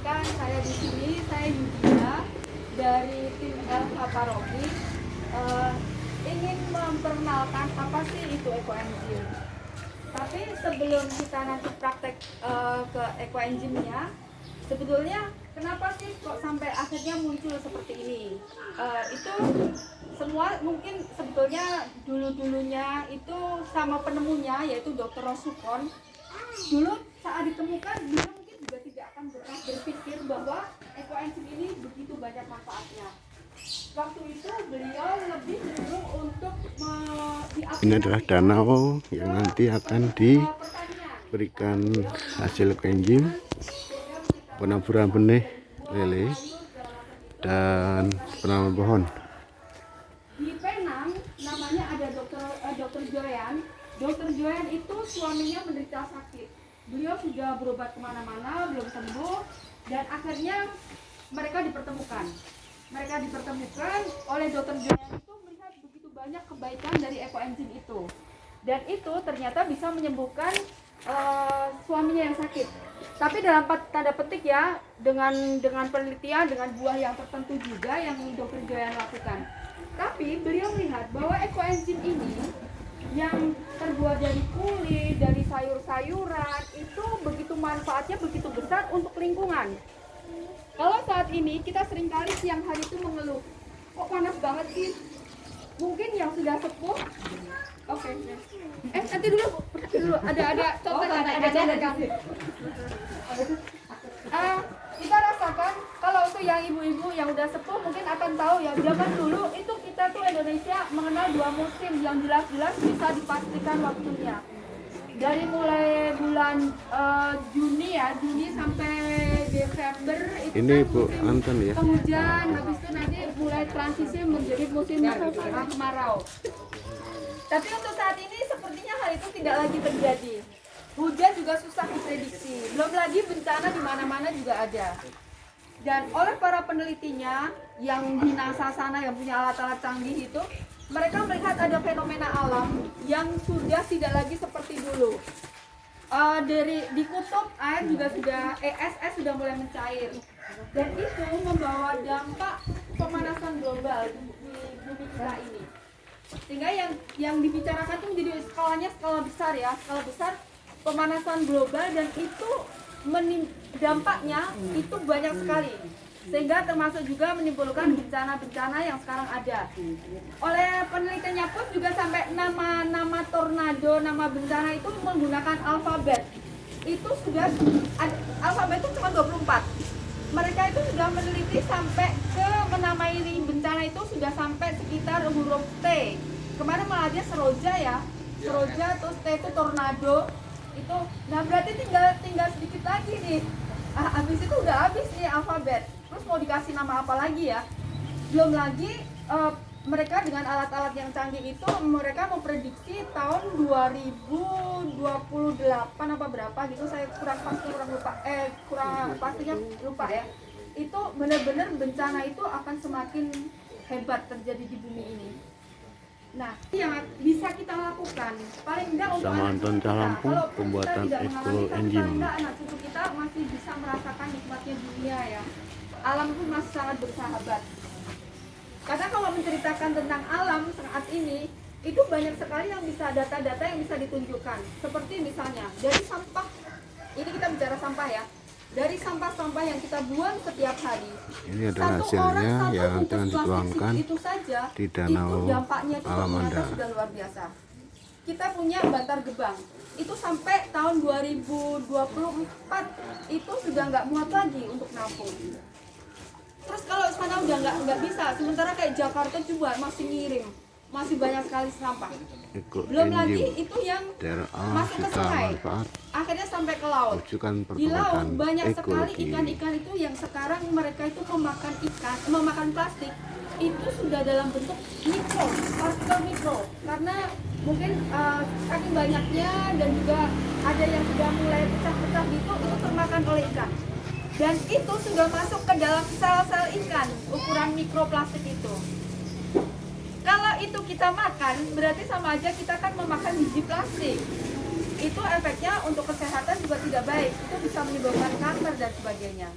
perkenalkan, saya di sini, saya Yudia dari tim LH Paroki. Ingin memperkenalkan apa sih itu ekoenzim. Tapi sebelum kita nanti praktek ke ekoenzimnya, sebetulnya kenapa sih kok sampai akhirnya muncul seperti ini? Itu semua mungkin sebetulnya dulunya itu sama penemunya, yaitu Dr. Rosukon. Dulu saat ditemukan, beliau mungkin juga tidak akan pernah berpikir bahwa ekoenzim ini begitu banyak manfaatnya. Waktu itu beliau lebih cenderung untuk Ini adalah danau yang nanti akan diberikan hasil ekoenzim, penaburan benih lele dan penanaman pohon. Di Penang namanya ada dokter Joyan. Dokter Joyan itu suaminya menderita sakit. Beliau sudah berobat kemana-mana, belum sembuh, dan akhirnya mereka dipertemukan. Mereka dipertemukan oleh dokter Joyan itu melihat begitu banyak kebaikan dari ekoenzim itu, dan itu ternyata bisa menyembuhkan suaminya yang sakit. Tapi dalam tanda petik ya, dengan penelitian, dengan buah yang tertentu juga yang dokter Joyan lakukan. Tapi beliau melihat bahwa ekoenzim ini yang terbuat dari kulit, dari sayur-sayuran, itu begitu manfaatnya begitu besar untuk lingkungan. Kalau saat ini kita seringkali siang hari itu mengeluh, kok panas banget sih? Mungkin yang sudah sepuh. Oke. Nanti dulu ada contoh kita rasakan kalau untuk yang ibu-ibu yang udah sepuh mungkin akan tahu ya, zaman dulu itu kita tuh Indonesia mengenal dua musim yang jelas-jelas bisa dipastikan waktunya. Dari mulai bulan Juni sampai Desember itu Ini kan Bu Anton ya. penghujan, habis itu nanti mulai transisi menjadi musim kemarau. Tapi untuk saat ini sepertinya hal itu tidak lagi terjadi. Hujan juga susah diprediksi. Belum lagi bencana di mana-mana juga ada. Dan oleh para penelitinya yang di NASA sana yang punya alat-alat canggih itu, mereka melihat ada fenomena alam yang sudah tidak lagi seperti dulu. Di kutub air juga sudah ESS sudah mulai mencair, dan itu membawa dampak pemanasan global di bumi kita ini. Sehingga yang dibicarakan itu menjadi skala besar ya, skala besar pemanasan global, dan itu dampaknya itu banyak sekali, sehingga termasuk juga menimbulkan bencana-bencana yang sekarang ada. Oleh penelitiannya pun juga sampai nama tornado, nama bencana itu menggunakan alfabet. Itu sudah alfabet itu cuma 24. Mereka itu sudah meneliti sampai ke menamai bencana itu sudah sampai sekitar huruf T. Kemarin malah dia seroja ya, seroja, terus T itu tornado itu. Nah berarti tinggal sedikit lagi nih. Habis itu udah habis nih alfabet. Terus mau dikasih nama apa lagi ya? Belum lagi mereka dengan alat-alat yang canggih itu mereka memprediksi tahun 2028 apa berapa gitu, saya kurang pastinya lupa ya. Itu benar-benar bencana itu akan semakin hebat terjadi di bumi ini. Nah, yang bisa kita lakukan paling enggak untuk Sama Anton Calampung, pembuatan ekoenzim. anak cucu kita masih bisa merasakan nikmatnya dunia ya. Alam pun masih sangat bersahabat. Karena kalau menceritakan tentang alam saat ini, itu banyak sekali yang bisa data-data yang bisa ditunjukkan. Seperti misalnya dari sampah, ini kita bicara sampah ya. Dari sampah-sampah yang kita buang setiap hari, Ini adalah hasilnya yang akan dituangkan itu saja, di danau itu dampaknya itu alam ternyata Anda. sudah luar biasa. Kita punya Bantar Gebang, itu sampai tahun 2024 itu sudah nggak muat lagi untuk nampung. Terus kalau sana udah nggak bisa, sementara kayak Jakarta juga masih ngirim, masih banyak sekali sampah. Belum lagi itu yang masuk ke sungai, akhirnya sampai ke laut. Di laut banyak sekali ikan-ikan itu yang sekarang mereka itu memakan plastik itu sudah dalam bentuk partikel mikro, karena mungkin saking banyaknya dan juga ada yang sudah mulai pecah-pecah gitu, itu termakan oleh ikan. Dan itu sudah masuk ke dalam sel-sel ikan, ukuran mikroplastik itu. Kalau itu kita makan, berarti sama aja kita kan memakan biji plastik. Itu efeknya untuk kesehatan juga tidak baik. Itu bisa menimbulkan kanker dan sebagainya.